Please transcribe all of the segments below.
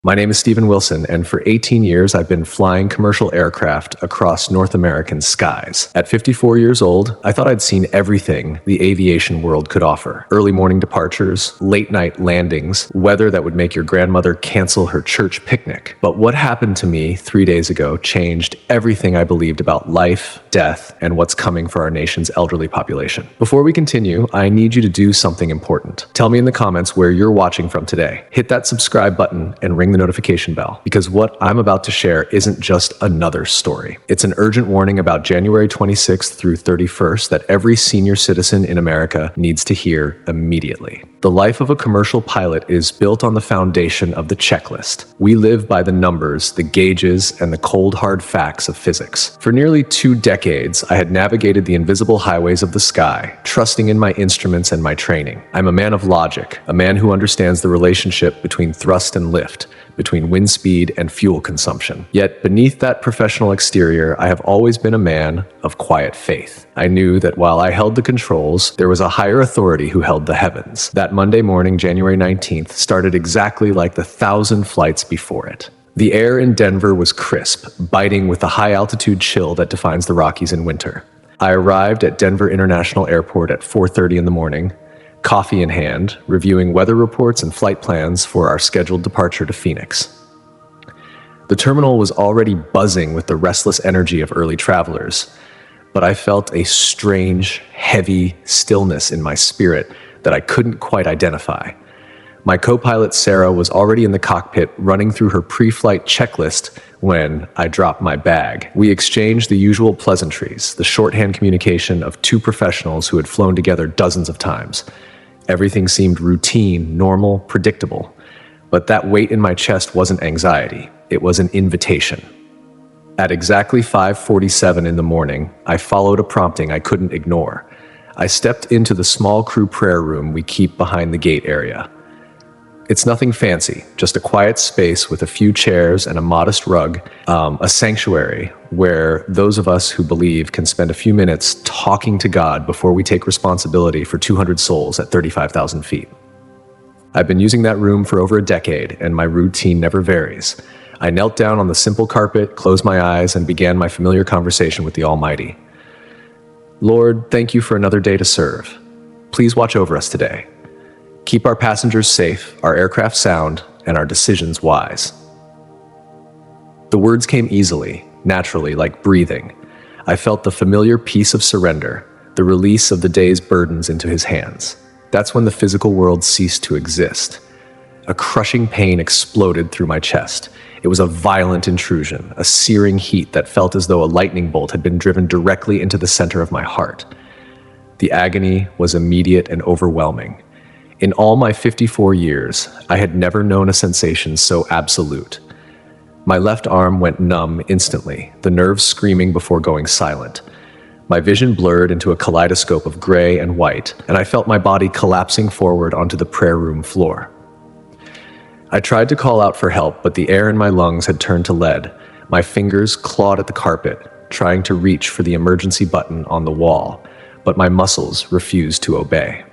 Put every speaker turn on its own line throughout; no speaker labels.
My name is Stephen Wilson, and for 18 years I've been flying commercial aircraft across North American skies. At 54 years old, I thought I'd seen everything the aviation world could offer. Early morning departures, late night landings, weather that would make your grandmother cancel her church picnic. But what happened to me 3 days ago changed everything I believed about life, death, and what's coming for our nation's elderly population. Before we continue, I need you to do something important. Tell me in the comments where you're watching from today. Hit that subscribe button and ring the notification bell, because what I'm about to share isn't just another story. It's an urgent warning about January 26th through 31st that every senior citizen in America needs to hear immediately. The life of a commercial pilot is built on the foundation of the checklist. We live by the numbers, the gauges, and the cold hard facts of physics. For nearly 2 decades, I had navigated the invisible highways of the sky, trusting in my instruments and my training. I'm a man of logic, a man who understands the relationship between thrust and lift, between wind speed and fuel consumption. Yet beneath that professional exterior, I have always been a man of quiet faith. I knew that while I held the controls, there was a higher authority who held the heavens. That Monday morning, January 19th, started exactly like the 1,000 flights before it. The air in Denver was crisp, biting with the high altitude chill that defines the Rockies in winter. I arrived at Denver International Airport at 4:30 in the morning, coffee in hand, reviewing weather reports and flight plans for our scheduled departure to Phoenix. The terminal was already buzzing with the restless energy of early travelers, but I felt a strange, heavy stillness in my spirit that I couldn't quite identify. My co-pilot Sarah was already in the cockpit running through her pre-flight checklist when I dropped my bag. We exchanged the usual pleasantries, the shorthand communication of 2 professionals who had flown together dozens of times. Everything seemed routine, normal, predictable. But that weight in my chest wasn't anxiety. It was an invitation. At exactly 5:47 in the morning, I followed a prompting I couldn't ignore. I stepped into the small crew prayer room we keep behind the gate area. It's nothing fancy, just a quiet space with a few chairs and a modest rug, a sanctuary where those of us who believe can spend a few minutes talking to God before we take responsibility for 200 souls at 35,000 feet. I've been using that room for over a decade, and my routine never varies. I knelt down on the simple carpet, closed my eyes, and began my familiar conversation with the Almighty. Lord, thank you for another day to serve. Please watch over us today. Keep our passengers safe, our aircraft sound, and our decisions wise. The words came easily, naturally, like breathing. I felt the familiar peace of surrender, the release of the day's burdens into his hands. That's when the physical world ceased to exist. A crushing pain exploded through my chest. It was a violent intrusion, a searing heat that felt as though a lightning bolt had been driven directly into the center of my heart. The agony was immediate and overwhelming. In all my 54 years, I had never known a sensation so absolute. My left arm went numb instantly, the nerves screaming before going silent. My vision blurred into a kaleidoscope of gray and white, and I felt my body collapsing forward onto the prayer room floor. I tried to call out for help, but the air in my lungs had turned to lead. My fingers clawed at the carpet, trying to reach for the emergency button on the wall, but my muscles refused to obey.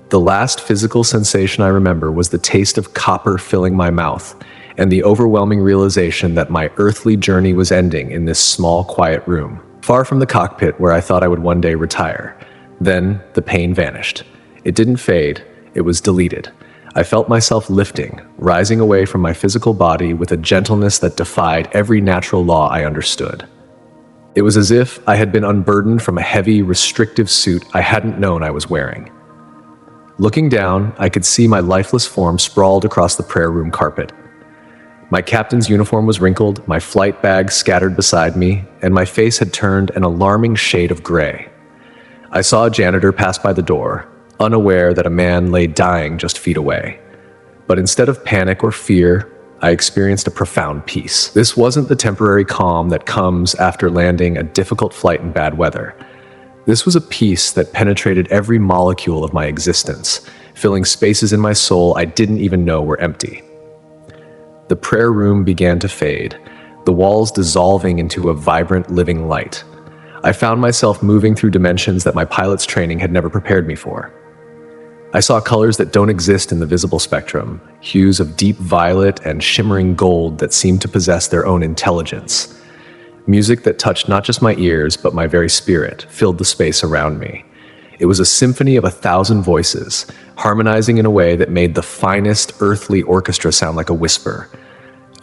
The last physical sensation I remember was the taste of copper filling my mouth and the overwhelming realization that my earthly journey was ending in this small, quiet room, far from the cockpit where I thought I would one day retire. Then the pain vanished. It didn't fade, it was deleted. I felt myself lifting, rising away from my physical body with a gentleness that defied every natural law I understood. It was as if I had been unburdened from a heavy, restrictive suit I hadn't known I was wearing. Looking down, I could see my lifeless form sprawled across the prayer room carpet. My captain's uniform was wrinkled, my flight bag scattered beside me, and my face had turned an alarming shade of gray. I saw a janitor pass by the door, unaware that a man lay dying just feet away. But instead of panic or fear, I experienced a profound peace. This wasn't the temporary calm that comes after landing a difficult flight in bad weather. This was a peace that penetrated every molecule of my existence, filling spaces in my soul I didn't even know were empty. The prayer room began to fade, the walls dissolving into a vibrant, living light. I found myself moving through dimensions that my pilot's training had never prepared me for. I saw colors that don't exist in the visible spectrum, hues of deep violet and shimmering gold that seemed to possess their own intelligence. Music that touched not just my ears, but my very spirit, filled the space around me. It was a symphony of 1,000 voices, harmonizing in a way that made the finest earthly orchestra sound like a whisper.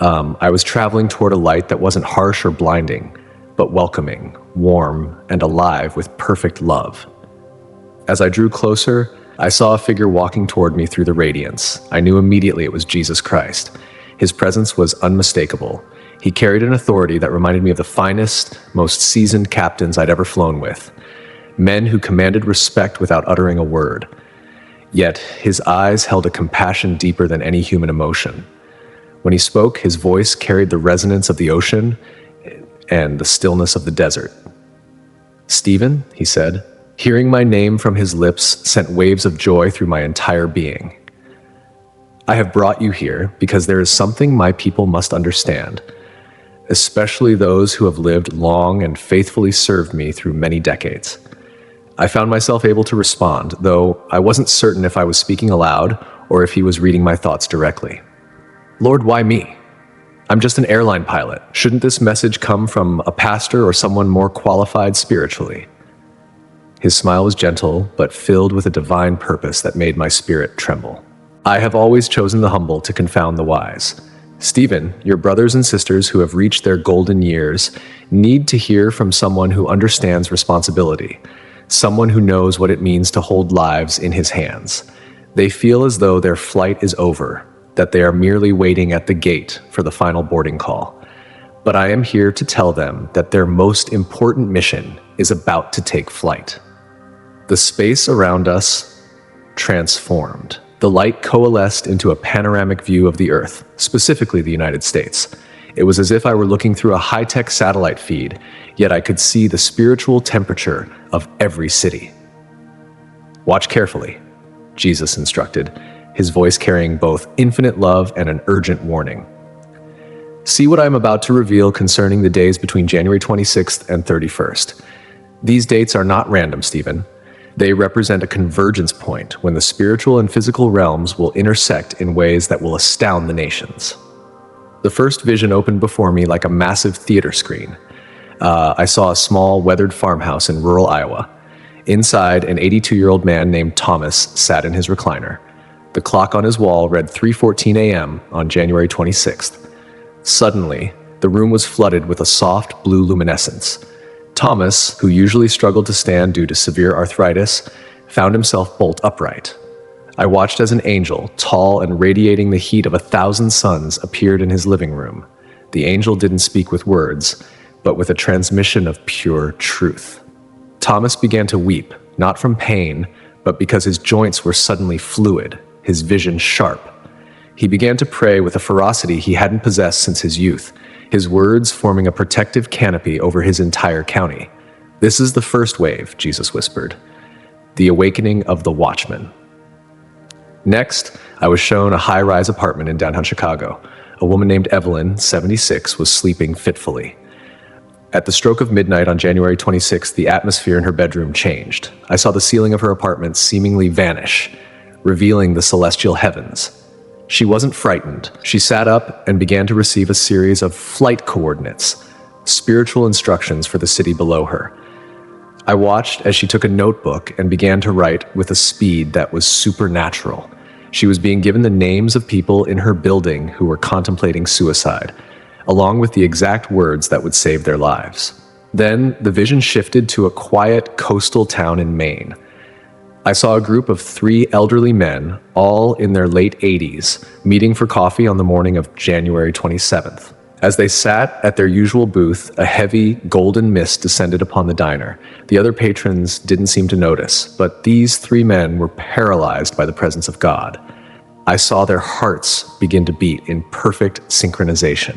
I was traveling toward a light that wasn't harsh or blinding, but welcoming, warm, and alive with perfect love. As I drew closer, I saw a figure walking toward me through the radiance. I knew immediately it was Jesus Christ. His presence was unmistakable. He carried an authority that reminded me of the finest, most seasoned captains I'd ever flown with. Men who commanded respect without uttering a word. Yet his eyes held a compassion deeper than any human emotion. When he spoke, his voice carried the resonance of the ocean and the stillness of the desert. "Stephen," he said. Hearing my name from his lips sent waves of joy through my entire being. "I have brought you here because there is something my people must understand, especially those who have lived long and faithfully served me through many decades." I found myself able to respond, though I wasn't certain if I was speaking aloud or if he was reading my thoughts directly. "Lord, why me? I'm just an airline pilot. Shouldn't this message come from a pastor or someone more qualified spiritually?" His smile was gentle, but filled with a divine purpose that made my spirit tremble. "I have always chosen the humble to confound the wise. Stephen, your brothers and sisters who have reached their golden years need to hear from someone who understands responsibility, someone who knows what it means to hold lives in his hands. They feel as though their flight is over, that they are merely waiting at the gate for the final boarding call. But I am here to tell them that their most important mission is about to take flight." The space around us transformed. The light coalesced into a panoramic view of the Earth, specifically the United States. It was as if I were looking through a high-tech satellite feed, yet I could see the spiritual temperature of every city. "Watch carefully," Jesus instructed, his voice carrying both infinite love and an urgent warning. "See what I am about to reveal concerning the days between January 26th and 31st. These dates are not random, Stephen. They represent a convergence point when the spiritual and physical realms will intersect in ways that will astound the nations." The first vision opened before me like a massive theater screen. I saw a small, weathered farmhouse in rural Iowa. Inside, an 82-year-old man named Thomas sat in his recliner. The clock on his wall read 3:14 a.m. on January 26th. Suddenly, the room was flooded with a soft blue luminescence. Thomas, who usually struggled to stand due to severe arthritis, found himself bolt upright. I watched as an angel, tall and radiating the heat of 1,000 suns, appeared in his living room. The angel didn't speak with words, but with a transmission of pure truth. Thomas began to weep, not from pain, but because his joints were suddenly fluid, his vision sharp. He began to pray with a ferocity he hadn't possessed since his youth, his words forming a protective canopy over his entire county. "This is the first wave," Jesus whispered, "the awakening of the watchman." Next, I was shown a high-rise apartment in downtown Chicago. A woman named Evelyn, 76, was sleeping fitfully. At the stroke of midnight on January 26th, the atmosphere in her bedroom changed. I saw the ceiling of her apartment seemingly vanish, revealing the celestial heavens. She wasn't frightened. She sat up and began to receive a series of flight coordinates, spiritual instructions for the city below her. I watched as she took a notebook and began to write with a speed that was supernatural. She was being given the names of people in her building who were contemplating suicide, along with the exact words that would save their lives. Then the vision shifted to a quiet coastal town in Maine. I saw a group of 3 elderly men, all in their late 80s, meeting for coffee on the morning of January 27th. As they sat at their usual booth, a heavy, golden mist descended upon the diner. The other patrons didn't seem to notice, but these 3 men were paralyzed by the presence of God. I saw their hearts begin to beat in perfect synchronization.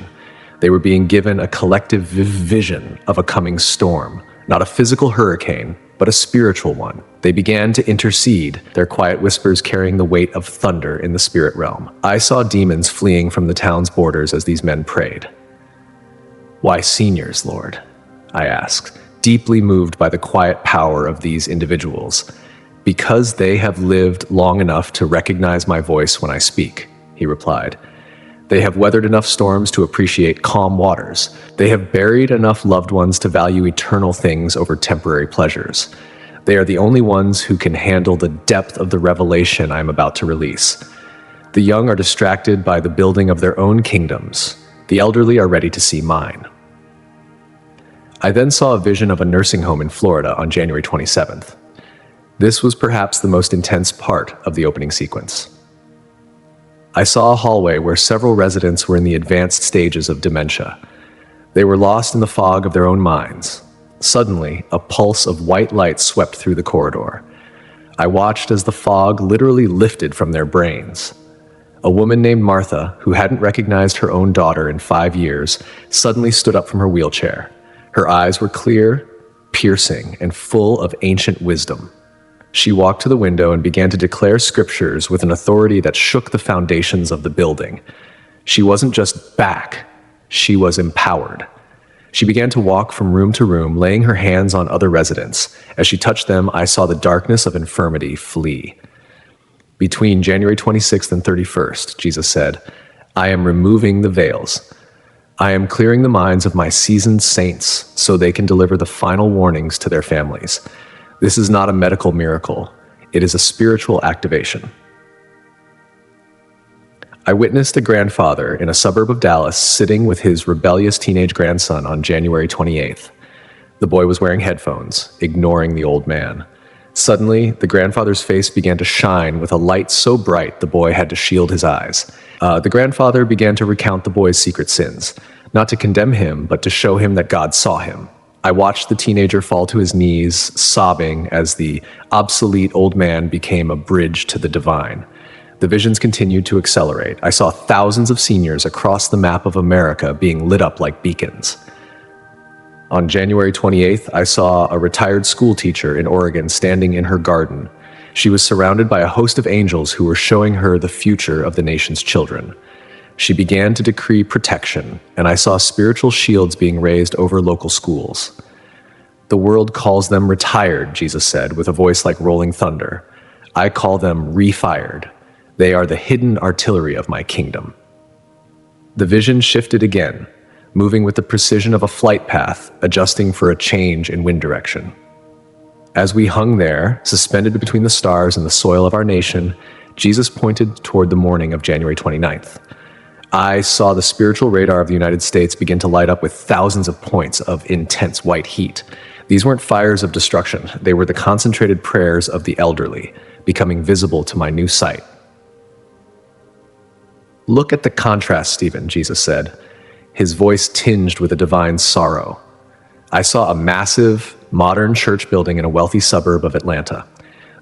They were being given a collective vision of a coming storm, not a physical hurricane, but a spiritual one. They began to intercede, their quiet whispers carrying the weight of thunder in the spirit realm. I saw demons fleeing from the town's borders as these men prayed. "Why seniors, Lord?" I asked, deeply moved by the quiet power of these individuals. "Because they have lived long enough to recognize my voice when I speak," he replied. "They have weathered enough storms to appreciate calm waters. They have buried enough loved ones to value eternal things over temporary pleasures. They are the only ones who can handle the depth of the revelation I am about to release. The young are distracted by the building of their own kingdoms. The elderly are ready to see mine." I then saw a vision of a nursing home in Florida on January 27th. This was perhaps the most intense part of the opening sequence. I saw a hallway where several residents were in the advanced stages of dementia. They were lost in the fog of their own minds. Suddenly, a pulse of white light swept through the corridor. I watched as the fog literally lifted from their brains. A woman named Martha, who hadn't recognized her own daughter in 5 years, suddenly stood up from her wheelchair. Her eyes were clear, piercing, and full of ancient wisdom. She walked to the window and began to declare scriptures with an authority that shook the foundations of the building. She wasn't just back, she was empowered. She began to walk from room to room, laying her hands on other residents. As she touched them, I saw the darkness of infirmity flee. Between January 26th and 31st, Jesus said, "I am removing the veils. I am clearing the minds of my seasoned saints so they can deliver the final warnings to their families. This is not a medical miracle. It is a spiritual activation." I witnessed a grandfather in a suburb of Dallas sitting with his rebellious teenage grandson on January 28th. The boy was wearing headphones, ignoring the old man. Suddenly, the grandfather's face began to shine with a light so bright the boy had to shield his eyes. The grandfather began to recount the boy's secret sins, not to condemn him, but to show him that God saw him. I watched the teenager fall to his knees, sobbing as the obsolete old man became a bridge to the divine. The visions continued to accelerate. I saw thousands of seniors across the map of America being lit up like beacons. On January 28th, I saw a retired school teacher in Oregon standing in her garden. She was surrounded by a host of angels who were showing her the future of the nation's children. She began to decree protection, and I saw spiritual shields being raised over local schools. "The world calls them retired," Jesus said with a voice like rolling thunder. "I call them refired. They are the hidden artillery of my kingdom." The vision shifted again, moving with the precision of a flight path, adjusting for a change in wind direction. As we hung there, suspended between the stars and the soil of our nation, Jesus pointed toward the morning of January 29th. I saw the spiritual radar of the United States begin to light up with thousands of points of intense white heat. These weren't fires of destruction. They were the concentrated prayers of the elderly, becoming visible to my new sight. "Look at the contrast, Stephen," Jesus said, his voice tinged with a divine sorrow. I saw a massive, modern church building in a wealthy suburb of Atlanta.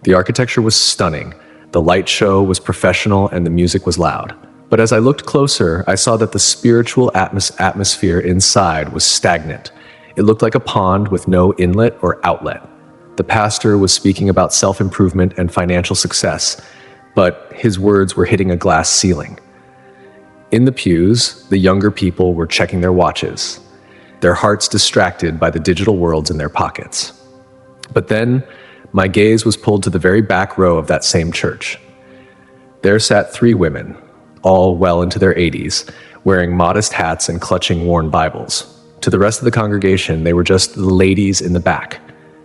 The architecture was stunning, the light show was professional, and the music was loud. But as I looked closer, I saw that the spiritual atmosphere inside was stagnant. It looked like a pond with no inlet or outlet. The pastor was speaking about self-improvement and financial success, but his words were hitting a glass ceiling. In the pews, the younger people were checking their watches, their hearts distracted by the digital worlds in their pockets. But then, my gaze was pulled to the very back row of that same church. There sat 3 women, all well into their 80s, wearing modest hats and clutching worn Bibles. To the rest of the congregation, they were just the ladies in the back,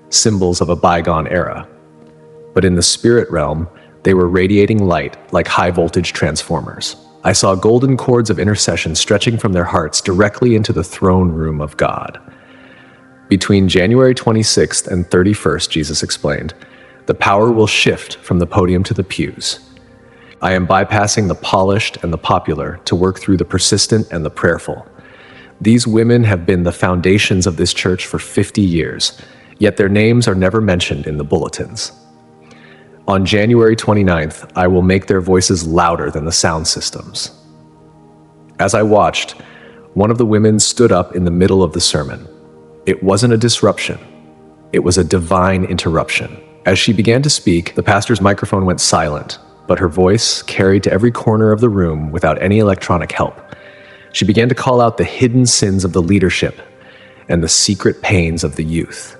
symbols of a bygone era. But in the spirit realm, they were radiating light like high-voltage transformers. I saw golden cords of intercession stretching from their hearts directly into the throne room of God. Between January 26th and 31st, Jesus explained, the power will shift from the podium to the pews. I am bypassing the polished and the popular to work through the persistent and the prayerful. These women have been the foundations of this church for 50 years, yet their names are never mentioned in the bulletins. On January 29th, I will make their voices louder than the sound systems. As I watched, one of the women stood up in the middle of the sermon. It wasn't a disruption. It was a divine interruption. As she began to speak, the pastor's microphone went silent, but her voice carried to every corner of the room without any electronic help. She began to call out the hidden sins of the leadership and the secret pains of the youth.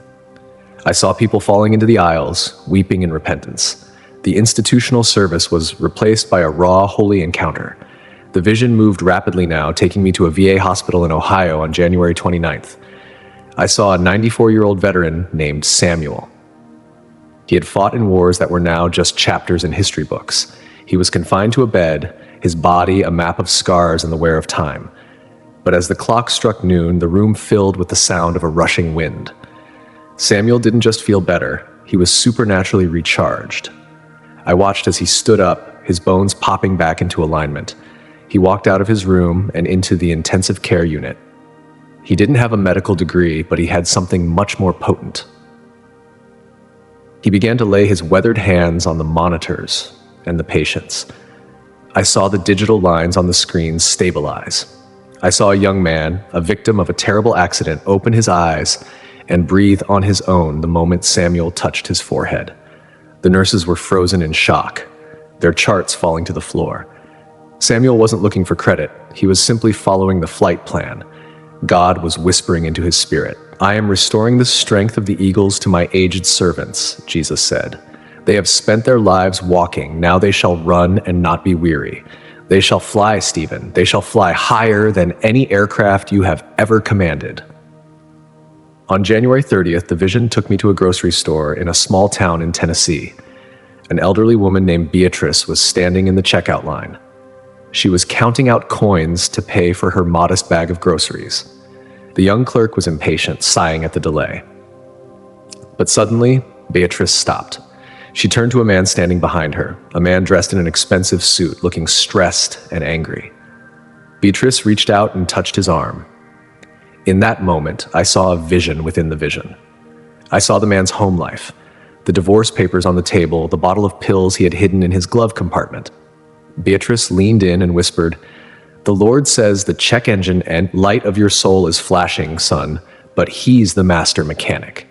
I saw people falling into the aisles, weeping in repentance. The institutional service was replaced by a raw, holy encounter. The vision moved rapidly now, taking me to a VA hospital in Ohio on January 29th. I saw a 94-year-old veteran named Samuel. He had fought in wars that were now just chapters in history books. He was confined to a bed, his body a map of scars and the wear of time. But as the clock struck noon, the room filled with the sound of a rushing wind. Samuel didn't just feel better, he was supernaturally recharged. I watched as he stood up, his bones popping back into alignment. He walked out of his room and into the intensive care unit. He didn't have a medical degree, but he had something much more potent. He began to lay his weathered hands on the monitors and the patients. I saw the digital lines on the screens stabilize. I saw a young man, a victim of a terrible accident, open his eyes and breathe on his own the moment Samuel touched his forehead. The nurses were frozen in shock, their charts falling to the floor. Samuel wasn't looking for credit. He was simply following the flight plan. God was whispering into his spirit. "I am restoring the strength of the eagles to my aged servants," Jesus said. "They have spent their lives walking. Now they shall run and not be weary. They shall fly, Stephen. They shall fly higher than any aircraft you have ever commanded." On January 30th, the vision took me to a grocery store in a small town in Tennessee. An elderly woman named Beatrice was standing in the checkout line. She was counting out coins to pay for her modest bag of groceries. The young clerk was impatient, sighing at the delay. But suddenly, Beatrice stopped. She turned to a man standing behind her, a man dressed in an expensive suit, looking stressed and angry. Beatrice reached out and touched his arm. In that moment, I saw a vision within the vision. I saw the man's home life, the divorce papers on the table, the bottle of pills he had hidden in his glove compartment. Beatrice leaned in and whispered, "The Lord says the check engine and light of your soul is flashing, son, but He's the master mechanic.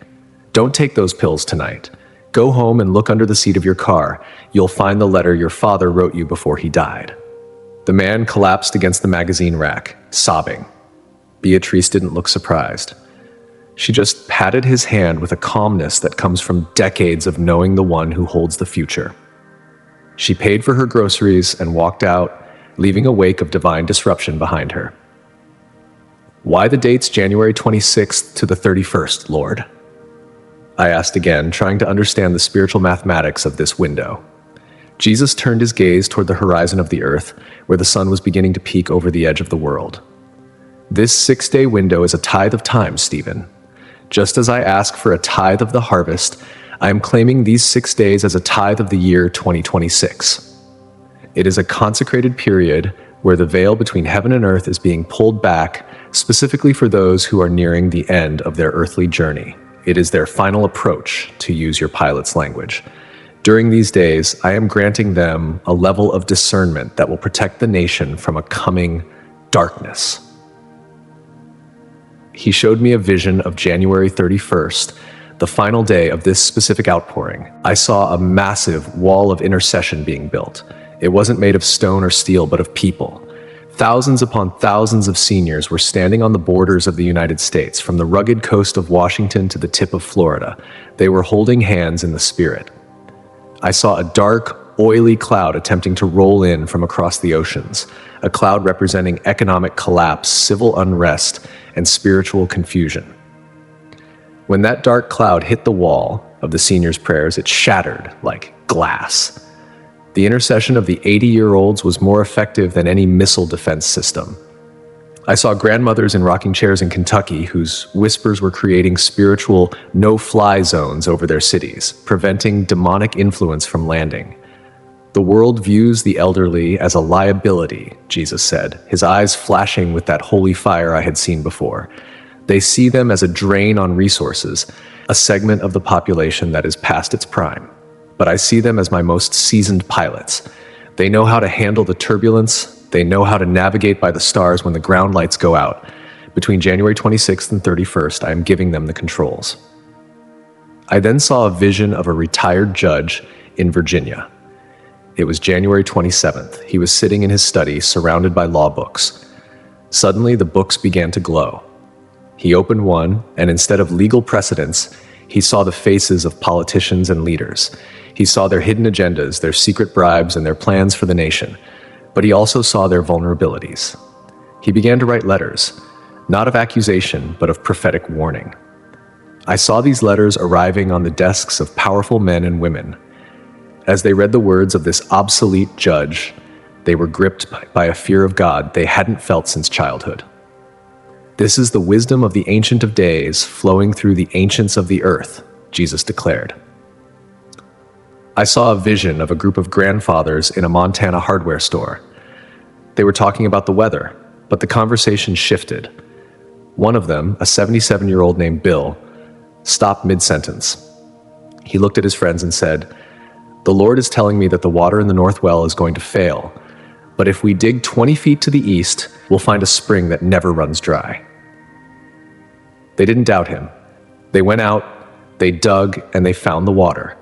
Don't take those pills tonight. Go home and look under the seat of your car. You'll find the letter your father wrote you before he died." The man collapsed against the magazine rack, sobbing. Beatrice didn't look surprised. She just patted his hand with a calmness that comes from decades of knowing the one who holds the future. She paid for her groceries and walked out, leaving a wake of divine disruption behind her. "Why the dates January 26th to the 31st, Lord?" I asked again, trying to understand the spiritual mathematics of this window. Jesus turned his gaze toward the horizon of the earth, where the sun was beginning to peek over the edge of the world. "This 6-day window is a tithe of time, Stephen. Just as I ask for a tithe of the harvest, I am claiming these 6 days as a tithe of the year 2026. It is a consecrated period where the veil between heaven and earth is being pulled back, specifically for those who are nearing the end of their earthly journey. It is their final approach, to use your pilot's language. During these days, I am granting them a level of discernment that will protect the nation from a coming darkness." He showed me a vision of January 31st, the final day of this specific outpouring. I saw a massive wall of intercession being built. It wasn't made of stone or steel, but of people. Thousands upon thousands of seniors were standing on the borders of the United States, from the rugged coast of Washington to the tip of Florida. They were holding hands in the Spirit. I saw a dark, oily cloud attempting to roll in from across the oceans, a cloud representing economic collapse, civil unrest, and spiritual confusion. When that dark cloud hit the wall of the seniors' prayers, it shattered like glass. The intercession of the 80-year-olds was more effective than any missile defense system. I saw grandmothers in rocking chairs in Kentucky whose whispers were creating spiritual no-fly zones over their cities, preventing demonic influence from landing. "The world views the elderly as a liability," Jesus said, his eyes flashing with that holy fire I had seen before. "They see them as a drain on resources, a segment of the population that is past its prime. But I see them as my most seasoned pilots. They know how to handle the turbulence. They know how to navigate by the stars when the ground lights go out. Between January 26th and 31st, I am giving them the controls." I then saw a vision of a retired judge in Virginia. It was January 27th. He was sitting in his study, surrounded by law books. Suddenly, the books began to glow. He opened one, and instead of legal precedents, He saw the faces of politicians and leaders. He saw their hidden agendas, their secret bribes, and their plans for the nation. But he also saw their vulnerabilities. He began to write letters, not of accusation, but of prophetic warning. I saw these letters arriving on the desks of powerful men and women. As they read the words of this obsolete judge, they were gripped by a fear of God they hadn't felt since childhood. This is the wisdom of the Ancient of Days flowing through the ancients of the earth, Jesus declared. I saw a vision of a group of grandfathers in a Montana hardware store. They were talking about the weather, but the conversation shifted. One of them, a 77-year-old named Bill, stopped mid-sentence. He looked at his friends and said, "The Lord is telling me that the water in the north well is going to fail, but if we dig 20 feet to the east, we'll find a spring that never runs dry." They didn't doubt him. They went out, they dug, and they found the water.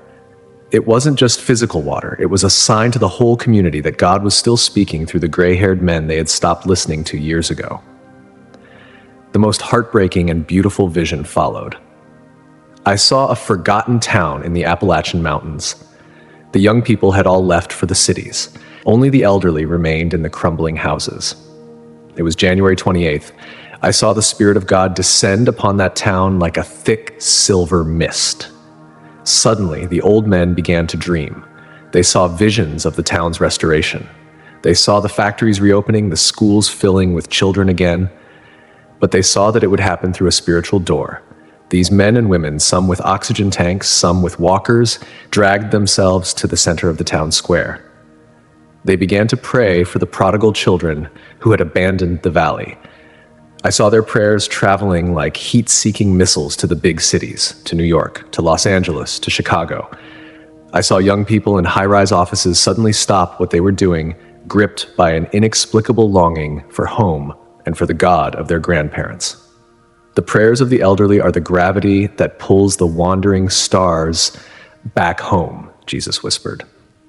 It wasn't just physical water. It was a sign to the whole community that God was still speaking through the gray-haired men they had stopped listening to years ago. The most heartbreaking and beautiful vision followed. I saw a forgotten town in the Appalachian Mountains. The young people had all left for the cities. Only the elderly remained in the crumbling houses. It was January 28th. I saw the Spirit of God descend upon that town like a thick silver mist. Suddenly, the old men began to dream. They saw visions of the town's restoration. They saw the factories reopening, the schools filling with children again. But they saw that it would happen through a spiritual door. These men and women, some with oxygen tanks, some with walkers, dragged themselves to the center of the town square. They began to pray for the prodigal children who had abandoned the valley. I saw their prayers traveling like heat-seeking missiles to the big cities, to New York, to Los Angeles, to Chicago. I saw young people in high-rise offices suddenly stop what they were doing, gripped by an inexplicable longing for home and for the God of their grandparents. The prayers of the elderly are the gravity that pulls the wandering stars back home, Jesus whispered.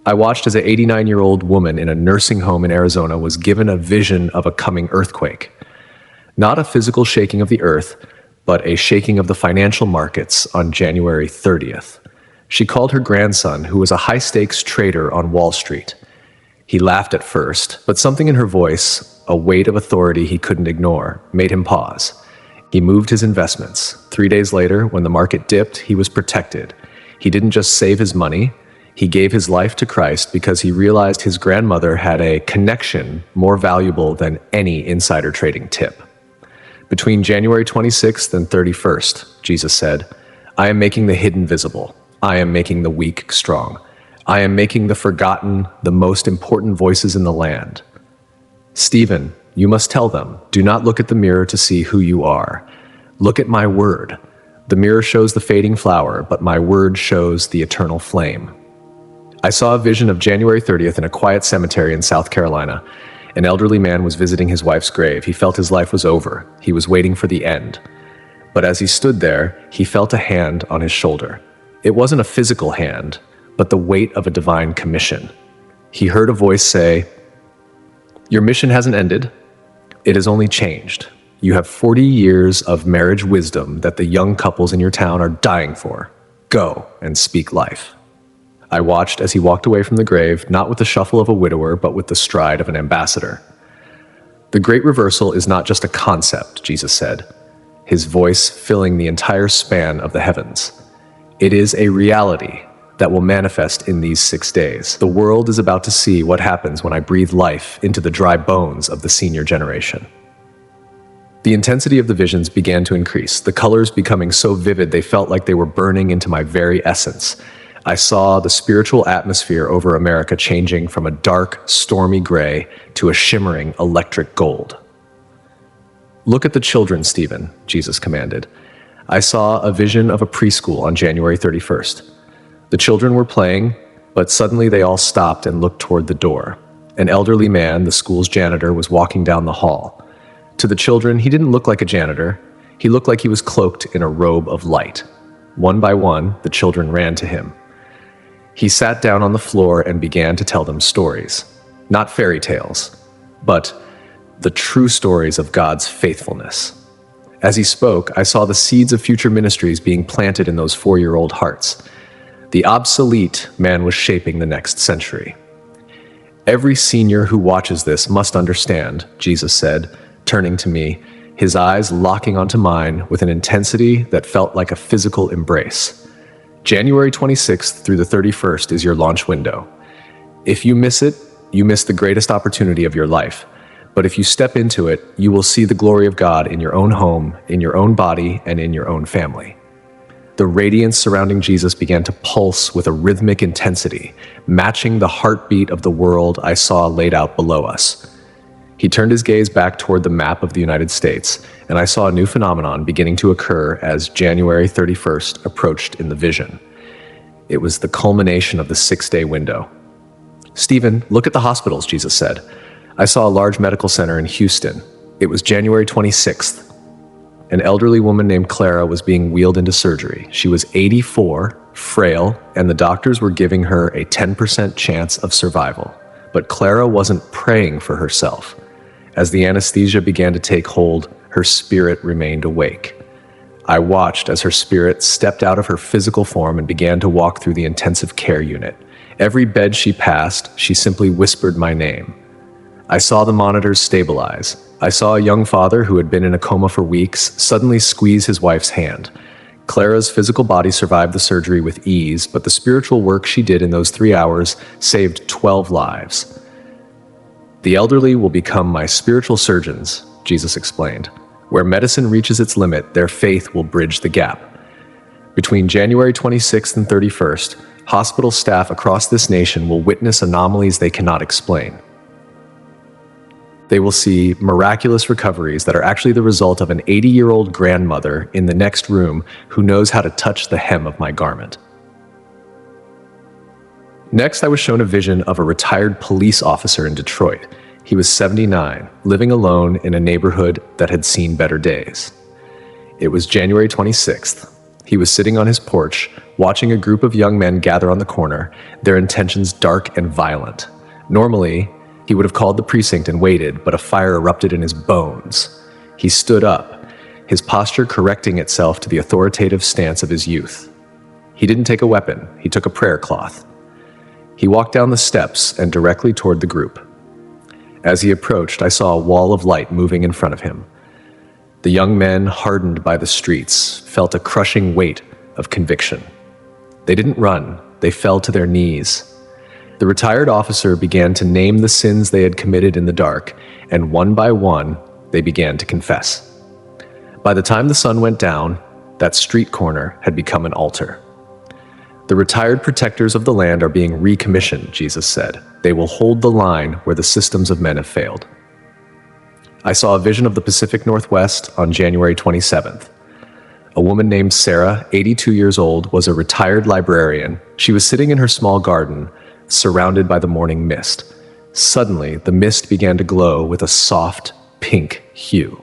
I watched as an 89-year-old woman in a nursing home in Arizona was given a vision of a coming earthquake. Not a physical shaking of the earth, but a shaking of the financial markets on January 30th. She called her grandson, who was a high-stakes trader on Wall Street. He laughed at first, but something in her voice, a weight of authority he couldn't ignore, made him pause. He moved his investments. 3 days later, when the market dipped, he was protected. He didn't just save his money, he gave his life to Christ because he realized his grandmother had a connection more valuable than any insider trading tip. Between January 26th and 31st, Jesus said, "I am making the hidden visible. I am making the weak strong. I am making the forgotten the most important voices in the land. Stephen, you must tell them, do not look at the mirror to see who you are. Look at my word. The mirror shows the fading flower, but my word shows the eternal flame." I saw a vision of January 30th in a quiet cemetery in South Carolina. An elderly man was visiting his wife's grave. He felt his life was over. He was waiting for the end. But as he stood there, he felt a hand on his shoulder. It wasn't a physical hand, but the weight of a divine commission. He heard a voice say, "Your mission hasn't ended. It has only changed. You have 40 years of marriage wisdom that the young couples in your town are dying for. Go and speak life." I watched as he walked away from the grave, not with the shuffle of a widower, but with the stride of an ambassador. The great reversal is not just a concept, Jesus said, his voice filling the entire span of the heavens. It is a reality that will manifest in these 6 days. The world is about to see what happens when I breathe life into the dry bones of the senior generation. The intensity of the visions began to increase, the colors becoming so vivid they felt like they were burning into my very essence. I saw the spiritual atmosphere over America changing from a dark, stormy gray to a shimmering electric gold. "Look at the children, Stephen," Jesus commanded. I saw a vision of a preschool on January 31st. The children were playing, but suddenly they all stopped and looked toward the door. An elderly man, the school's janitor, was walking down the hall. To the children, he didn't look like a janitor. He looked like he was cloaked in a robe of light. One by one, the children ran to him. He sat down on the floor and began to tell them stories. Not fairy tales, but the true stories of God's faithfulness. As he spoke, I saw the seeds of future ministries being planted in those 4-year-old hearts. The obsolete man was shaping the next century. Every senior who watches this must understand, Jesus said, turning to me, his eyes locking onto mine with an intensity that felt like a physical embrace. January 26th through the 31st is your launch window. If you miss it, you miss the greatest opportunity of your life. But if you step into it, you will see the glory of God in your own home, in your own body, and in your own family. The radiance surrounding Jesus began to pulse with a rhythmic intensity, matching the heartbeat of the world I saw laid out below us. He turned his gaze back toward the map of the United States, and I saw a new phenomenon beginning to occur as January 31st approached in the vision. It was the culmination of the 6-day window. "Stephen, look at the hospitals," Jesus said. I saw a large medical center in Houston. It was January 26th. An elderly woman named Clara was being wheeled into surgery. She was 84, frail, and the doctors were giving her a 10% chance of survival. But Clara wasn't praying for herself. As the anesthesia began to take hold, her spirit remained awake. I watched as her spirit stepped out of her physical form and began to walk through the intensive care unit. Every bed she passed, she simply whispered my name. I saw the monitors stabilize. I saw a young father who had been in a coma for weeks suddenly squeeze his wife's hand. Clara's physical body survived the surgery with ease, but the spiritual work she did in those 3 hours saved 12 lives. "The elderly will become my spiritual surgeons," Jesus explained. "Where medicine reaches its limit, their faith will bridge the gap." Between January 26th and 31st, hospital staff across this nation will witness anomalies they cannot explain. They will see miraculous recoveries that are actually the result of an 80-year-old grandmother in the next room who knows how to touch the hem of my garment. Next, I was shown a vision of a retired police officer in Detroit. He was 79, living alone in a neighborhood that had seen better days. It was January 26th. He was sitting on his porch, watching a group of young men gather on the corner, their intentions dark and violent. Normally, he would have called the precinct and waited, but a fire erupted in his bones. He stood up, his posture correcting itself to the authoritative stance of his youth. He didn't take a weapon, he took a prayer cloth. He walked down the steps and directly toward the group. As he approached, I saw a wall of light moving in front of him. The young men, hardened by the streets, felt a crushing weight of conviction. They didn't run, they fell to their knees. The retired officer began to name the sins they had committed in the dark, and one by one, they began to confess. By the time the sun went down, that street corner had become an altar. "The retired protectors of the land are being recommissioned," Jesus said. "They will hold the line where the systems of men have failed." I saw a vision of the Pacific Northwest on January 27th. A woman named Sarah, 82 years old, was a retired librarian. She was sitting in her small garden, surrounded by the morning mist. Suddenly, the mist began to glow with a soft, pink hue.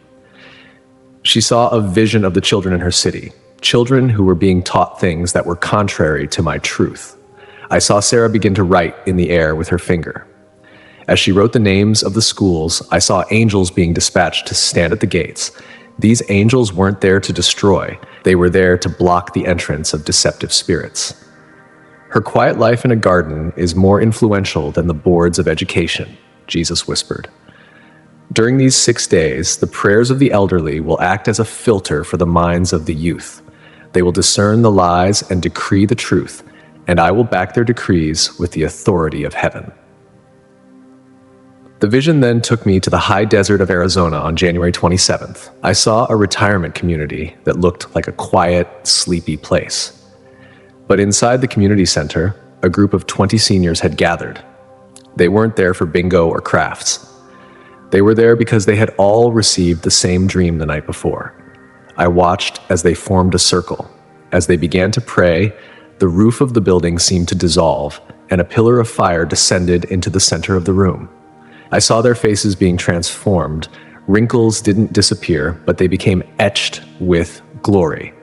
She saw a vision of the children in her city, children who were being taught things that were contrary to my truth. I saw Sarah begin to write in the air with her finger. As she wrote the names of the schools, I saw angels being dispatched to stand at the gates. These angels weren't there to destroy, they were there to block the entrance of deceptive spirits. "Her quiet life in a garden is more influential than the boards of education," Jesus whispered. During these 6 days, the prayers of the elderly will act as a filter for the minds of the youth. They will discern the lies and decree the truth, and I will back their decrees with the authority of heaven. The vision then took me to the high desert of Arizona on January 27th. I saw a retirement community that looked like a quiet, sleepy place. But inside the community center, a group of 20 seniors had gathered. They weren't there for bingo or crafts. They were there because they had all received the same dream the night before. I watched as they formed a circle. As they began to pray, the roof of the building seemed to dissolve, and a pillar of fire descended into the center of the room. I saw their faces being transformed. Wrinkles didn't disappear, but they became etched with glory.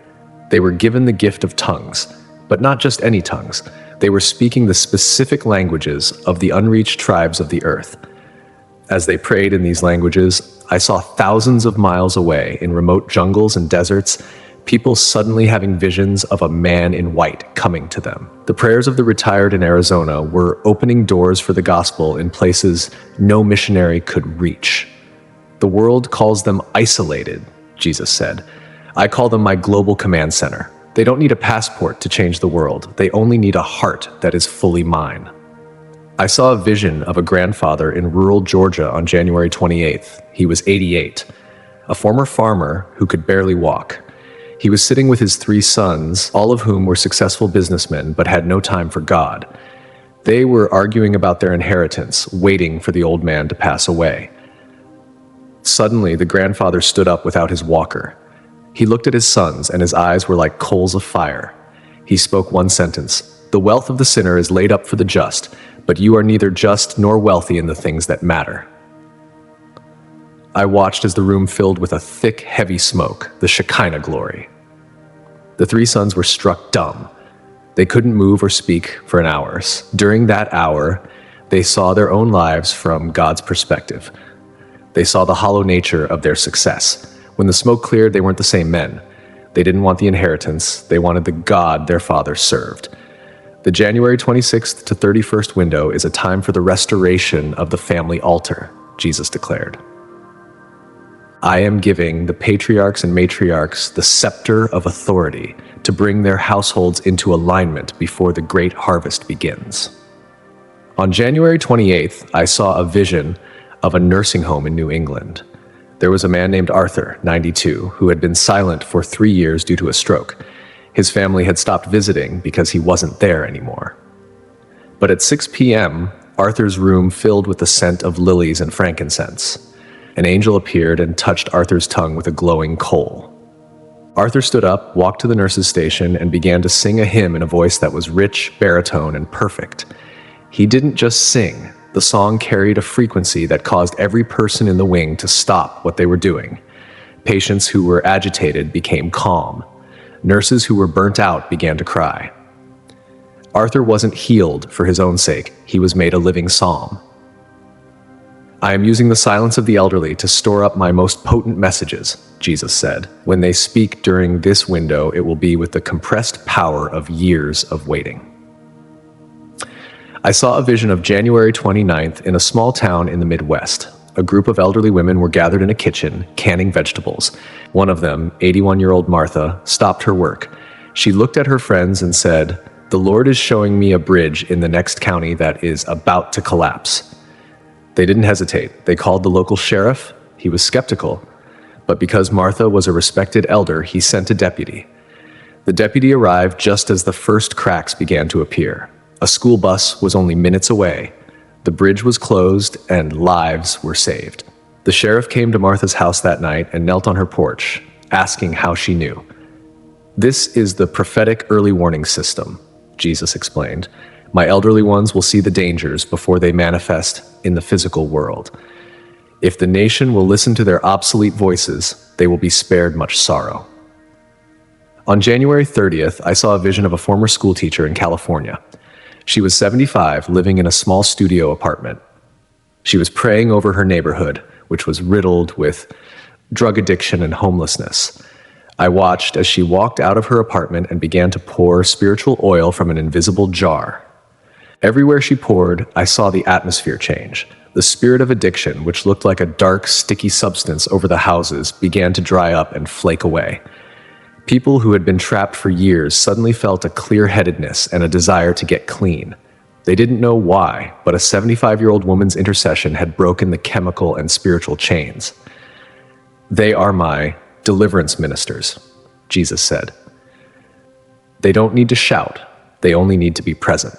They were given the gift of tongues, but not just any tongues. They were speaking the specific languages of the unreached tribes of the earth. As they prayed in these languages, I saw thousands of miles away in remote jungles and deserts, people suddenly having visions of a man in white coming to them. The prayers of the retired in Arizona were opening doors for the gospel in places no missionary could reach. The world calls them isolated, Jesus said. I call them my global command center. They don't need a passport to change the world. They only need a heart that is fully mine. I saw a vision of a grandfather in rural Georgia on January 28th. He was 88, a former farmer who could barely walk. He was sitting with his 3 sons, all of whom were successful businessmen but had no time for God. They were arguing about their inheritance, waiting for the old man to pass away. Suddenly, the grandfather stood up without his walker. He looked at his sons, and his eyes were like coals of fire. He spoke one sentence: "The wealth of the sinner is laid up for the just, but you are neither just nor wealthy in the things that matter." I watched as the room filled with a thick, heavy smoke, the Shekinah glory. The 3 sons were struck dumb. They couldn't move or speak for hours. During that hour, they saw their own lives from God's perspective. They saw the hollow nature of their success. When the smoke cleared, they weren't the same men. They didn't want the inheritance. They wanted the God their father served. The January 26th to 31st window is a time for the restoration of the family altar, Jesus declared. I am giving the patriarchs and matriarchs the scepter of authority to bring their households into alignment before the great harvest begins. On January 28th, I saw a vision of a nursing home in New England. There was a man named Arthur, 92, who had been silent for 3 years due to a stroke. His family had stopped visiting because he wasn't there anymore. But at 6 p.m., Arthur's room filled with the scent of lilies and frankincense. An angel appeared and touched Arthur's tongue with a glowing coal. Arthur stood up, walked to the nurse's station, and began to sing a hymn in a voice that was rich, baritone, and perfect. He didn't just sing. The song carried a frequency that caused every person in the wing to stop what they were doing. Patients who were agitated became calm. Nurses who were burnt out began to cry. Arthur wasn't healed for his own sake. He was made a living psalm. I am using the silence of the elderly to store up my most potent messages, Jesus said. When they speak during this window, it will be with the compressed power of years of waiting. I saw a vision of January 29th in a small town in the Midwest. A group of elderly women were gathered in a kitchen, canning vegetables. One of them, 81-year-old Martha, stopped her work. She looked at her friends and said, "The Lord is showing me a bridge in the next county that is about to collapse." They didn't hesitate. They called the local sheriff. He was skeptical, but because Martha was a respected elder, he sent a deputy. The deputy arrived just as the first cracks began to appear. A school bus was only minutes away. The bridge was closed and lives were saved. The sheriff came to Martha's house that night and knelt on her porch, asking how she knew. "This is the prophetic early warning system," Jesus explained. "My elderly ones will see the dangers before they manifest in the physical world. If the nation will listen to their obsolete voices, they will be spared much sorrow." On January 30th, I saw a vision of a former school teacher in California. She was 75, living in a small studio apartment. She was praying over her neighborhood, which was riddled with drug addiction and homelessness. I watched as she walked out of her apartment and began to pour spiritual oil from an invisible jar. Everywhere she poured, I saw the atmosphere change. The spirit of addiction, which looked like a dark, sticky substance over the houses, began to dry up and flake away. People who had been trapped for years suddenly felt a clear-headedness and a desire to get clean. They didn't know why, but a 75-year-old woman's intercession had broken the chemical and spiritual chains. "They are my deliverance ministers," Jesus said. "They don't need to shout. They only need to be present."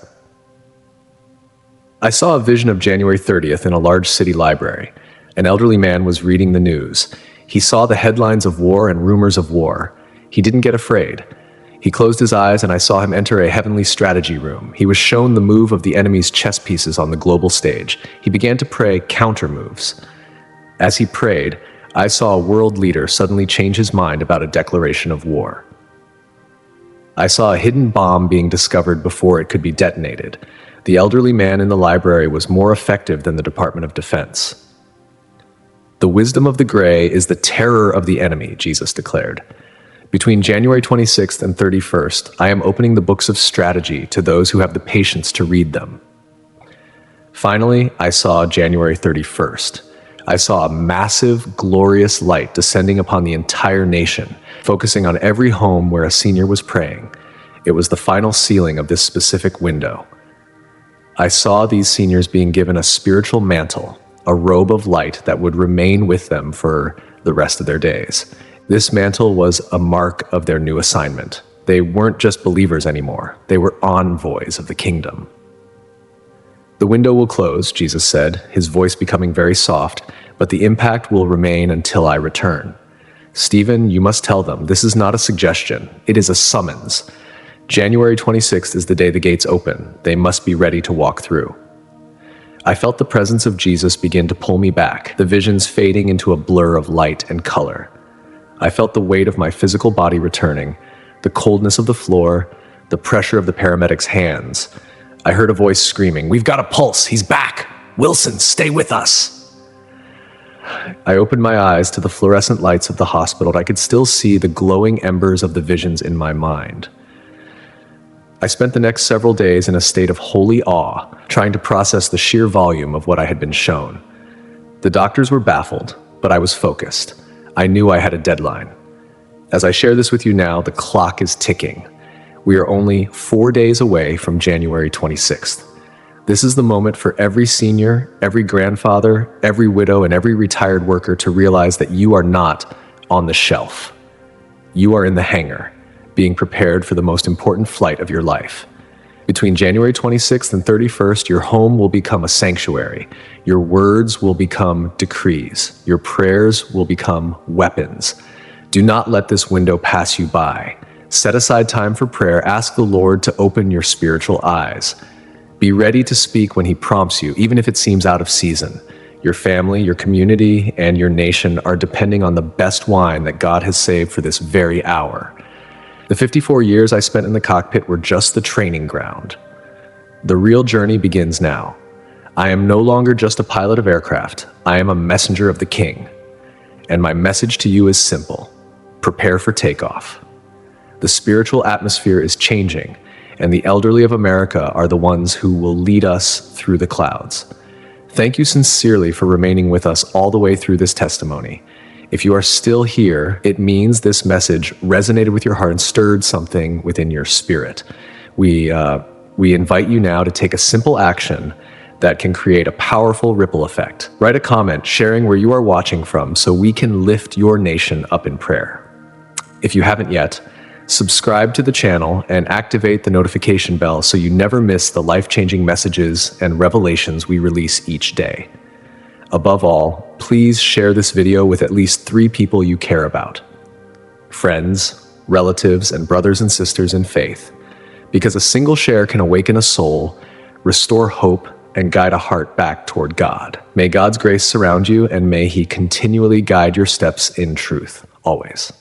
I saw a vision of January 30th in a large city library. An elderly man was reading the news. He saw the headlines of war and rumors of war. He didn't get afraid. He closed his eyes and I saw him enter a heavenly strategy room. He was shown the move of the enemy's chess pieces on the global stage. He began to pray counter moves. As he prayed, I saw a world leader suddenly change his mind about a declaration of war. I saw a hidden bomb being discovered before it could be detonated. The elderly man in the library was more effective than the Department of Defense. The wisdom of the gray is the terror of the enemy, Jesus declared. Between January 26th and 31st, I am opening the books of strategy to those who have the patience to read them. Finally, I saw January 31st. I saw a massive, glorious light descending upon the entire nation, focusing on every home where a senior was praying. It was the final sealing of this specific window. I saw these seniors being given a spiritual mantle, a robe of light that would remain with them for the rest of their days. This mantle was a mark of their new assignment. They weren't just believers anymore. They were envoys of the kingdom. The window will close, Jesus said, his voice becoming very soft, but the impact will remain until I return. Stephen, you must tell them, this is not a suggestion. It is a summons. January 26th is the day the gates open. They must be ready to walk through. I felt the presence of Jesus begin to pull me back, the visions fading into a blur of light and color. I felt the weight of my physical body returning, the coldness of the floor, the pressure of the paramedic's hands. I heard a voice screaming, "We've got a pulse! He's back! Wilson, stay with us!" I opened my eyes to the fluorescent lights of the hospital, and I could still see the glowing embers of the visions in my mind. I spent the next several days in a state of holy awe, trying to process the sheer volume of what I had been shown. The doctors were baffled, but I was focused. I knew I had a deadline. As I share this with you now, the clock is ticking. We are only 4 days away from January 26th. This is the moment for every senior, every grandfather, every widow, and every retired worker to realize that you are not on the shelf. You are in the hangar, being prepared for the most important flight of your life. Between January 26th and 31st, your home will become a sanctuary. Your words will become decrees. Your prayers will become weapons. Do not let this window pass you by. Set aside time for prayer. Ask the Lord to open your spiritual eyes. Be ready to speak when He prompts you, even if it seems out of season. Your family, your community, and your nation are depending on the best wine that God has saved for this very hour. The 54 years I spent in the cockpit were just the training ground. The real journey begins now. I am no longer just a pilot of aircraft. I am a messenger of the King. And my message to you is simple. Prepare for takeoff. The spiritual atmosphere is changing, and the elderly of America are the ones who will lead us through the clouds. Thank you sincerely for remaining with us all the way through this testimony. If you are still here, it means this message resonated with your heart and stirred something within your spirit. We invite you now to take a simple action that can create a powerful ripple effect. Write a comment sharing where you are watching from so we can lift your nation up in prayer. If you haven't yet, subscribe to the channel and activate the notification bell so you never miss the life-changing messages and revelations we release each day. Above all, please share this video with at least 3 people you care about. Friends, relatives, and brothers and sisters in faith. Because a single share can awaken a soul, restore hope, and guide a heart back toward God. May God's grace surround you, and may He continually guide your steps in truth, always.